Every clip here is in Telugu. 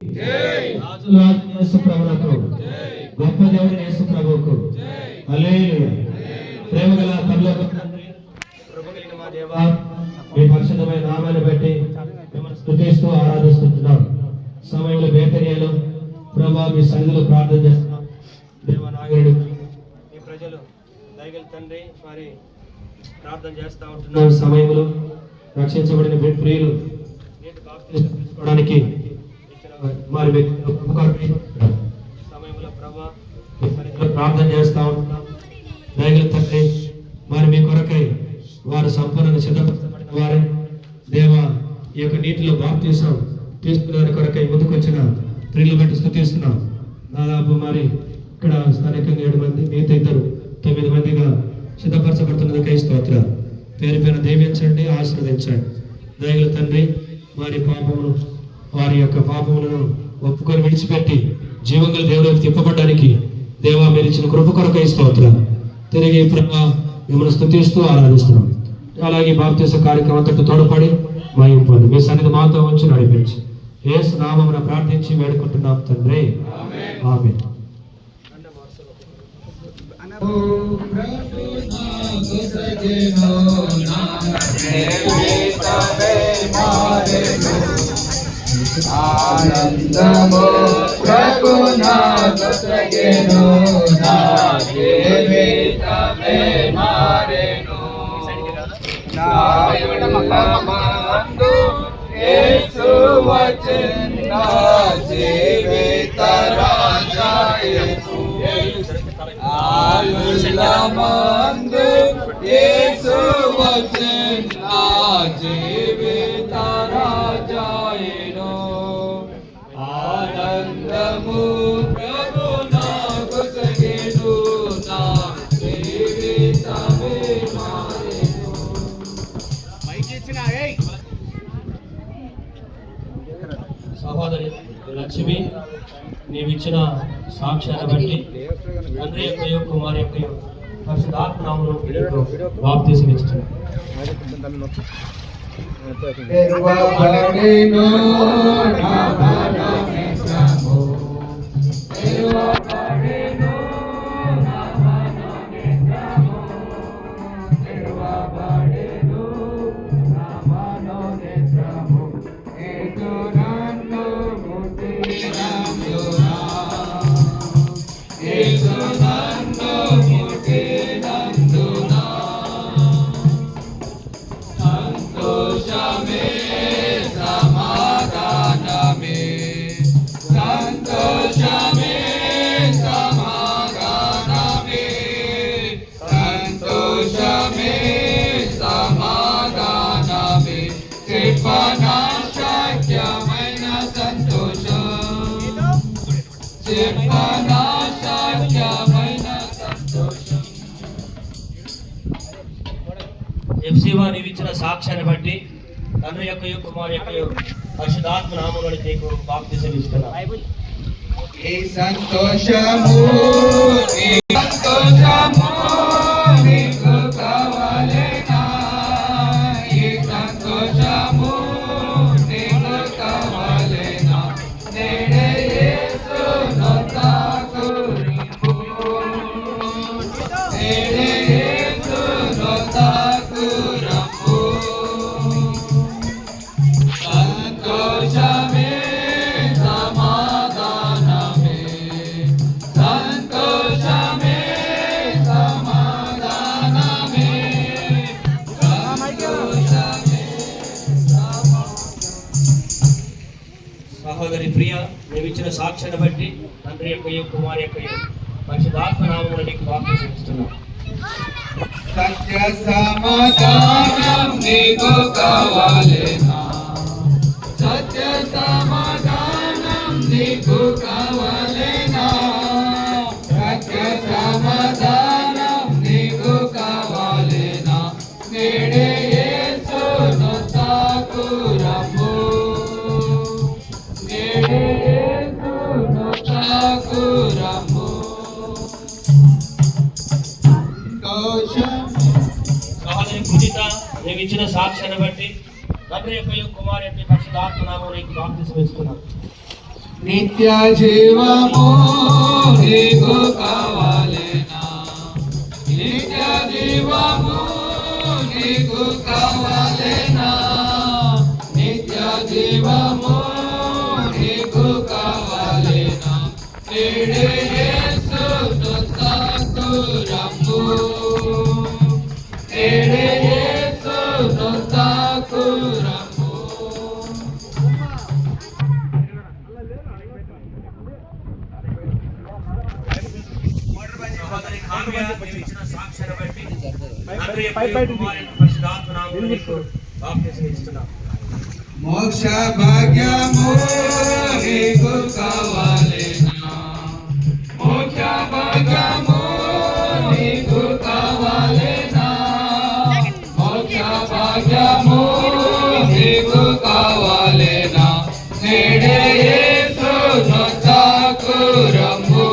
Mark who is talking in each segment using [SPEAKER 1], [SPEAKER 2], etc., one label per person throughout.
[SPEAKER 1] యేసు ప్రభువుకు గొప్ప దేవుడు యేసు ప్రభువుకు హల్లెలూయా. ప్రేమగల పరలోక తండ్రి, కృప కలిగిన మా దేవా, మీ పరిశుద్ధమైన నామాన్ని బట్టి మిమ్మల్ని స్తుతిస్తూ ఆరాధిస్తున్నాం. సమయంలో బేతనియాలో ప్రభా మీ సన్నిధిలో ప్రార్థన చేస్తున్నాం. దేవా నాగరుడు మీ ప్రజలు దయగల తండ్రి వారి ప్రార్థన చేస్తూ ఉంటున్నాం. సమయంలో రక్షించబడిన ప్రియులు నీటి బాప్తిస్మం తీసుకోవడానికి మరి సమయంలో ప్రభా మీ సన్నిధిలో ప్రార్థన చేస్తూ ఉంటున్నాం. దయగల తండ్రి మరి మీ కొరకై వారు సంపూర్ణంగా సిద్ధపరచబడిన వారే దేవా, ఈ యొక్క నీటిలో బాప్తిసం తీసుకునే కొరకై ముందుకొచ్చిన ప్రియులు బట్టి స్తుతిస్తున్నాం. దాదాపు మరి ఇక్కడ స్థానికంగా 7 మంది, మిగతా 9 మందిగా సిద్ధపరచబడుతున్నదికై స్తోత్ర. పేరు పేరు దీవించండి, ఆశీర్వదించండి. దయగల తండ్రి వారి పాపమును, వారి యొక్క పాపములను ఒప్పుకొని విడిచిపెట్టి జీవంగల దేవుడికి తిప్పబడ్డానికి దేవా మీరు ఇచ్చిన కృప కొరకై స్తోత్ర. తిరిగి ప్రభా మిమ్మల్ని స్తుతిస్తూ ఆరాధిస్తున్నాం. అలాగే బాప్తిస కార్యక్రమం అంతటి తోడ్పడి మహిమ పొంది మీ సన్నిధి మాతో ఉంచి నడిపించి యేసు నామమున ప్రార్థించి వేడుకుంటున్నాం తండ్రి, ఆమేన్.
[SPEAKER 2] ఆనందము ప్రభునాథ సగెను నా జీవితమే మారెను. నా యులమందు యేసు వచ్చెను, నా జీవిత రాజాయను. ఆయులమందు యేసు వచ్చెను, నా జీవిత రాజాయను. ఆనందము ప్రభు నాకు సగెను, నా జీవితమే మారెను.
[SPEAKER 1] సహోదరి లక్ష్మి, నీవిచ్చిన సాక్ష్యాన్ని బట్టి తండ్రి యొక్క కుమారి యొక్క పరిశుద్ధాత్మ నామములో బాప్తిసం ఇస్తున్నాను.
[SPEAKER 2] తెరువబడెను నా మనోనేత్రము, తెరువబడెను నా మనోనేత్రము, తెరువబడెను నా మనోనేత్రము. యేసు నన్ను ముట్టినందున, యేసు నన్ను ముట్టినందున సంతోషమే సమాధానమే, సంతోషమే సమాధానమే, సంతోషమే సమాధానమే. చెప్పనా శక్యమైన సంతోషం, చెప్పనా శక్యమైన సంతోషం.
[SPEAKER 1] ఎఫ్సీవా నీవిచ్చిన సాక్ష్యాన్ని బట్టి తండ్రి యొక్క కుమారి యొక్క పరిశుద్ధాత్మ నామములో నీకు బాప్తిసం ఇస్తున్నాను.
[SPEAKER 2] ఈ సంతోషము, ఈ సంతోషము నీకు కావాలేనా? ఈ సంతోషము నీకు కావాలేనా? నేడే యేసును తాకురిపు, నేడే యేసును తాకురపు. సంతోషమే సమాధానమే, సంతోషమే సమాధానమే, సంతోషమే
[SPEAKER 1] సహోదరి ప్రియ, నీవిచ్చిన సాక్ష్యాన్ని బట్టి తండ్రి యొక్క కుమారి యొక్క పరిశుద్ధాత్మ నామములో నీకు బాప్తిసం ఇస్తున్నాను.
[SPEAKER 2] సత్య సమాధానం నీకు కావాలేనా? సత్య సమాధానం నీకు కావాలేనా? సత్య సమాధానం నీకు కావాలేనా? నేడే యేసును తాకురము, నేడే యేసును తాకురము.
[SPEAKER 1] సహోదరి పూజిత, నీవిచ్చిన సాక్ష్యాన్ని బట్టి తండ్రి యొక్క కుమారి యొక్క పరిశుద్ధాత్మ నామములో నీకు బాప్తిసం ఇస్తున్నాను.
[SPEAKER 2] నిత్య జీవము నీకు కావాలేనా నిత్య జీవము నీకు కావాలేనా నిత్య జీవము నీకు కావాలేనా నేడే యేసు నొద్దకు రమ్ము నేడే యేసు నొద్దకు రమ్ము. మోక్ష భాగ్యము నీకు కావాలేనా మోక్ష భాగ్యము నీకు కావాలేనా మోక్ష భాగ్యము నీకు కావాలేనా నేడే యేసు నొద్దకు రమ్ము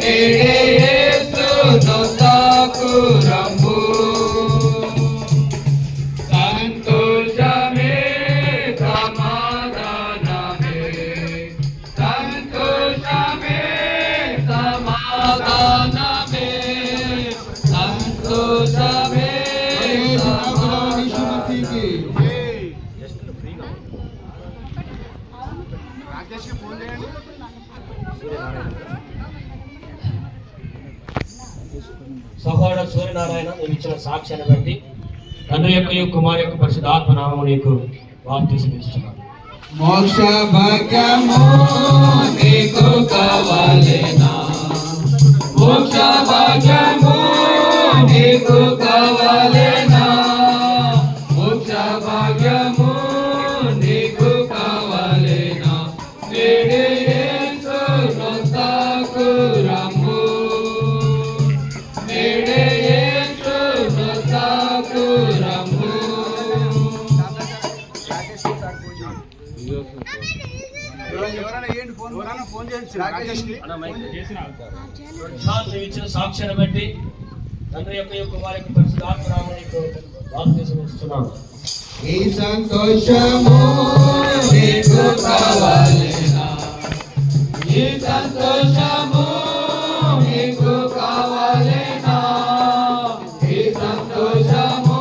[SPEAKER 2] నేడే యేసు నొద్దకు రమ్ము. సంతోషమే సమాధానమే సంతోషమే సమాధానమే సంతోషమే సమాధానమే.
[SPEAKER 1] సహోదర సూర్యనారాయణ నువ్వు ఇచ్చిన సాక్ష్యాన్ని బట్టి తండ్రి యొక్క కుమారు యొక్క పరిశుద్ధాత్మ నామము నీకు బాప్తిసం ఇస్తున్నాను.
[SPEAKER 2] మోక్ష భాగ్యము నీకు కావాలేనా మోక్ష భాగ్యము నీకు కావాలేనా మోక్ష భాగ్యము నీకు కావాలేనా నేడే యేసు నొద్దకు రమ్ము నేడే యేసు నొద్దకు రమ్ము.
[SPEAKER 1] నువ్వు ఇచ్చిన సాక్ష్యాన్ని బట్టి తండ్రి యొక్క కుమారు యొక్క పరిశుద్ధాత్మ నామము నీకు బాప్తిసం ఇస్తున్నాను.
[SPEAKER 2] ఈ సంతోషము నీకు కావాలేనా ఈ సంతోషము నీకు కావాలేనా ఈ సంతోషము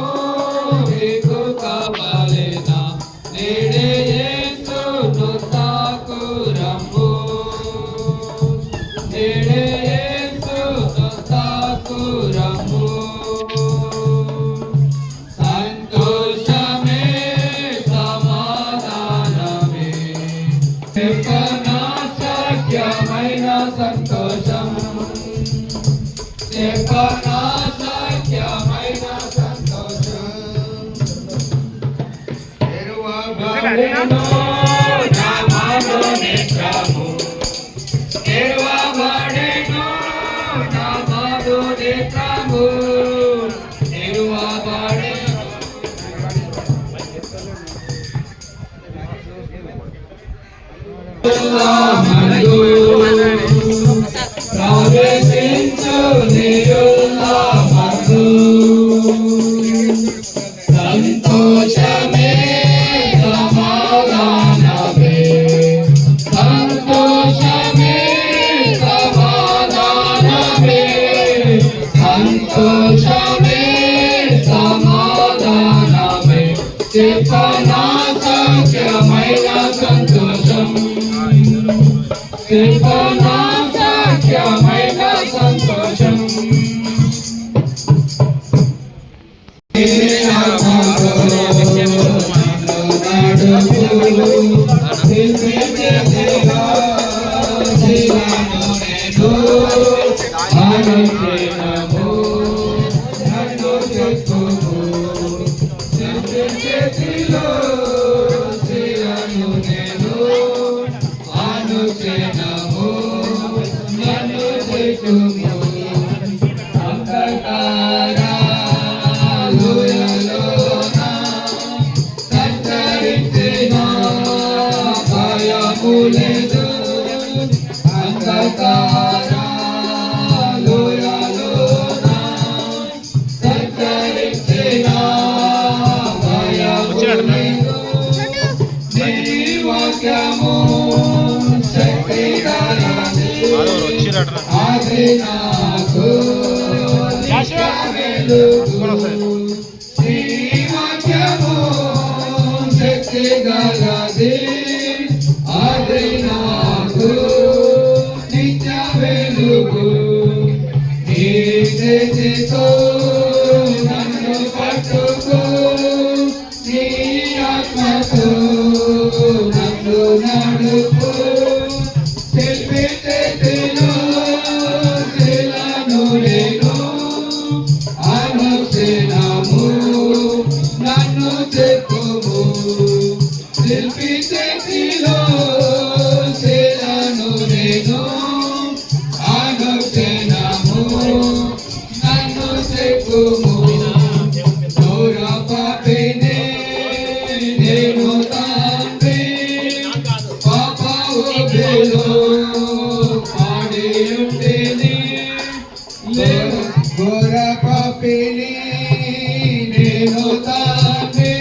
[SPEAKER 2] నీకు కావాలేనా నేడే యేసు నొద్దకు రమ్ము నేడే యేసు నొద్దకు రమ్ము. సంతోషమే సమాధానమే చెప్పనా సఖ్యమైన సంతోషం చెప్పనా సఖ్యమైన సంతోషం. తెరువబడెను నా మనోనేత్రము తెరువబడెను నా మనోనేత్రము తెరువబడెను ప్రవేశించు నీయుల్లామందు సంతోషమే సమాధానమే సంతోషమే సమాధానమే సంతోషమే సమాధానమే చెప్పనా సఖ్యమైన సంతోషం చెప్పనా సఖ్యమైన సంతోషం. వాక్యము అది నాకు నిత్య వెలుగు. నీ వాక్యము శక్తి గలది, అది నాకు నిత్య వెలుగు. నీ చేతితో నన్ను పట్టుకో, నీ ఆత్మతో నన్ను నడుపు. శిల్పి చేతిలో శిలను నేను, అనుక్షణము నన్ను చెక్కుము. శిల్పి చేతిలో శిలను నేను, అనుక్షణము నన్ను చెక్కుము. దూర పాపినే నేను తండ్రి, పాప ఊబిలో పాడి ఉంటేని. ఘోర పాపిని నేను తండ్రి,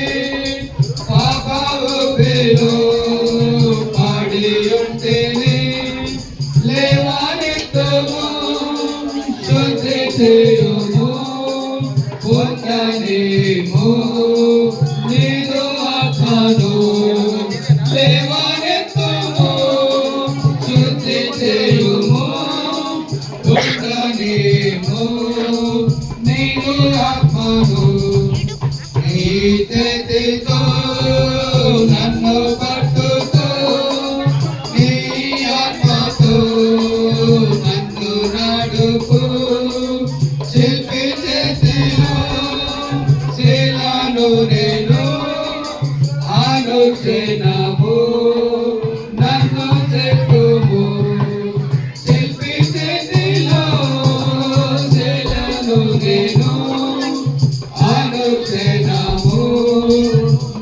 [SPEAKER 2] పాప ఊబిలో పాడి ఉంటేని. లేవనెత్తుము, శుద్ధి చేయుము, పొందనేము నీదు ఆత్మను. లేవనెత్తుము, శుద్ధి చేయుము, పొందనేము నీదు ఆత్మను. నీ చేతితో నన్ను పట్టుకో, నీ ఆత్మతో నన్ను నడుపు. శిల్పి చేతిలో శిలను నేను, అనుక్షణము నన్ను చెక్కుము. శిల్పి చేతిలో శిలను నేను, అనుక్షణము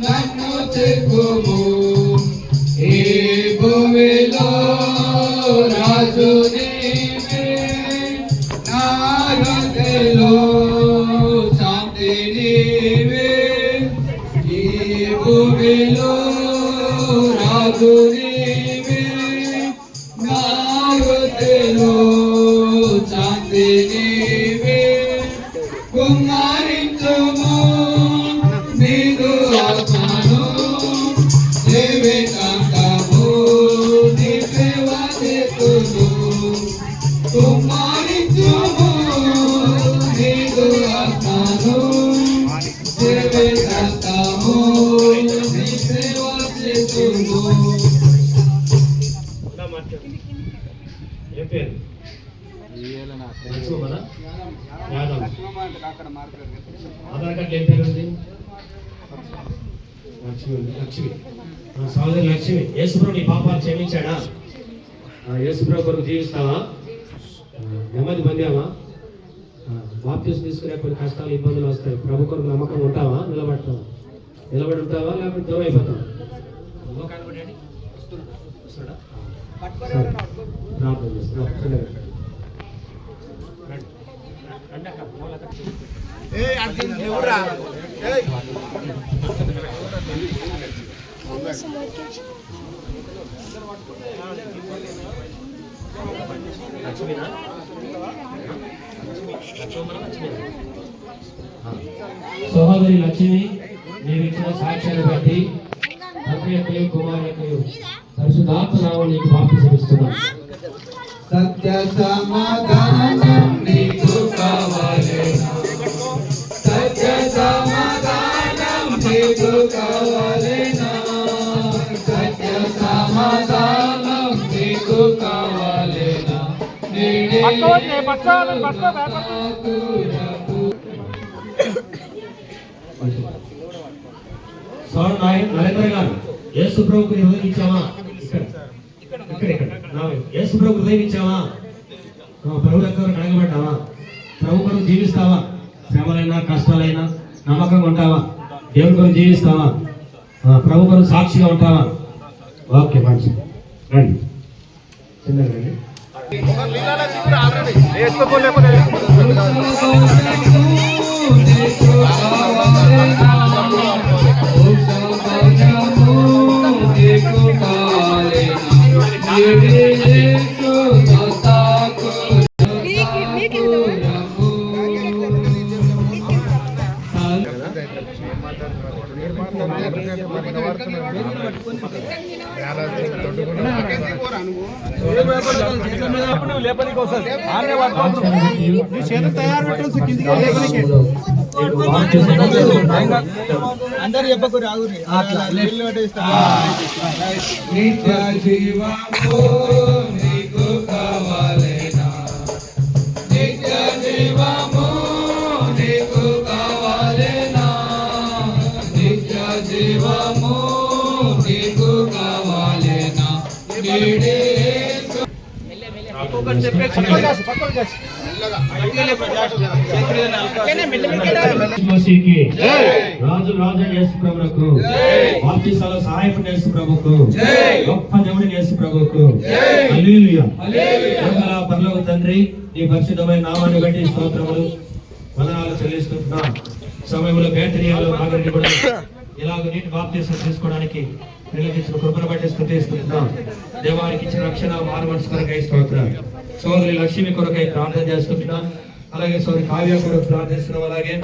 [SPEAKER 2] నన్ను చెక్కుము. ఈ భూమిలో రాజు నీవే, నా హృదయలో శాంతి నీవే. ఈ భూమిలో రాజు నీవే, నా హృదయలో శాంతి నీవే. కుమారించుము నీదు ఆత్మను, జీవితాంతము నీ సేవ చేతును. కుమారించుము నీదు ఆత్మను, జీవితాంతము నీ సేవ చేతును.
[SPEAKER 1] ఏం పేరు? లక్ష్మణ? యాదవ్. ఆధార్ కార్డు ఏం పేరు ఉంది? లక్ష్మి. లక్ష్మి సహోదరి లక్ష్మి. యేసుప్రభు నీ పాపాలు క్షమించాడా? యేసుప్రభు కొరకు జీవిస్తావా? నెమ్మది పొందావా? బాప్టిజం తీసుకునే కొన్ని కష్టాలు ఇబ్బందులు వస్తాయి. ప్రభు కొరకు నమ్మకం ఉంటావా? నిలబడతావా? నిలబడి ఉంటావా లేకపోతే దూరం అయిపోతావా? ప్రార్థన చేస్తున్నా. సహోదరి లక్ష్మి, నీవు ఇచ్చిన సాక్ష్యాన్ని బట్టి తండ్రి యొక్క కుమారు యొక్క పరిశుద్ధాత్మ నామమున నీకు బాప్తిసం ఇస్తున్నాను.
[SPEAKER 2] సత్య సమాధానం నీకు కావాలేనా? సత్య సమాధానం నీకు కావాలేనా? సత్య సమాధానం నీకు కావాలేనా?
[SPEAKER 1] సార్ నరేంద్ర గారు, యేసు ప్రభువుకు హృదయం ఇచ్చావా? యేసు ప్రభు హృదయం ఇచ్చావా? ప్రభు దగ్గర కడగబడ్డావా? ప్రభు కొరకు జీవిస్తావా? శ్రమలైనా కష్టాలైనా నమ్మకంగా ఉంటావా? దేవుడి కొరకు జీవిస్తావా? ప్రభు కొరకు సాక్షిగా ఉంటావా? ఓకే, మంచి రండి, చిన్నగా రండి.
[SPEAKER 2] నీకు అందరు చెప్పకూరు ఆగురి నిత్య జీవము నీకు కావాలేనా నిత్య జీవము నీకు కావాలేనా నిత్య జీవము నీకు కావాలేనా
[SPEAKER 1] మసీకి రాజు రాజు యేసు ప్రభువుకు బాప్తిసాల సహాయకుడు యేసు ప్రభువుకు గొప్ప దేవుడు యేసు ప్రభువుకు హల్లెలూయా హల్లెలూయా పరలోక తండ్రి నీ పరిశుద్ధమైన నామాన్ని బట్టి స్తోత్రములు వందనాలు చెల్లిస్తున్నాం. సమయంలో బేతనియాలో ఆగండి కూడా ఇలాగ నీటి బాప్తిసం తీసుకోవడానికి నిర్లక్షించిన కృపను బట్టి స్తుతిస్తున్నాం. దేవానికి ఇచ్చిన రక్షణ మారుమనసు కొరకై స్తోత్రం. సోదరి లక్ష్మి కొరకై ప్రార్థన చేస్తున్నాం. అలాగే సోదరి కావ్య కొరకు ప్రార్థిస్తున్నాం. అలాగే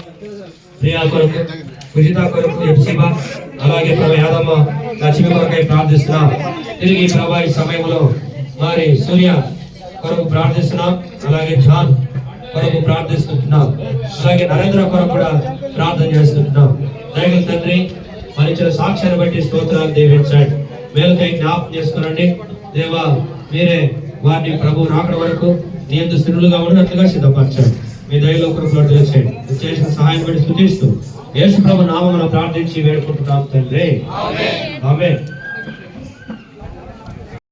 [SPEAKER 1] ప్రియా కొరకు, విజిత కొరకు, ఎప్సిబా, అలాగే ప్రభు యాదమ్మ లక్ష్మి కొరకై ప్రార్థిస్తున్నాం. తిరిగి ప్రభు ఈ సమయంలో మరి సూర్య కొరకు ప్రార్థిస్తున్నాం. అలాగే జాన్ కొరకు ప్రార్థిస్తున్నాం. అలాగే నరేంద్ర కొరకు కూడా ప్రార్థన చేస్తున్నాం. దైవ తండ్రి మరించిన సాక్ష్యాన్ని బట్టి స్తోత్రాలు దీవించండి. మేలుకై జ్ఞాపకం చేసుకునండి. దేవా మీరే వారిని ప్రభు రాకడ వరకు నీ యందు స్థిరులుగా ఉన్నట్లుగా సిద్ధపరచండి. మీ దయలో కృపలో చేయండి. చేసిన సహాయం బట్టి స్తుతిస్తూ యేసు ప్రభు నామమున ప్రార్థించి వేడుకుంటున్నాం తండ్రి. ఆమేన్.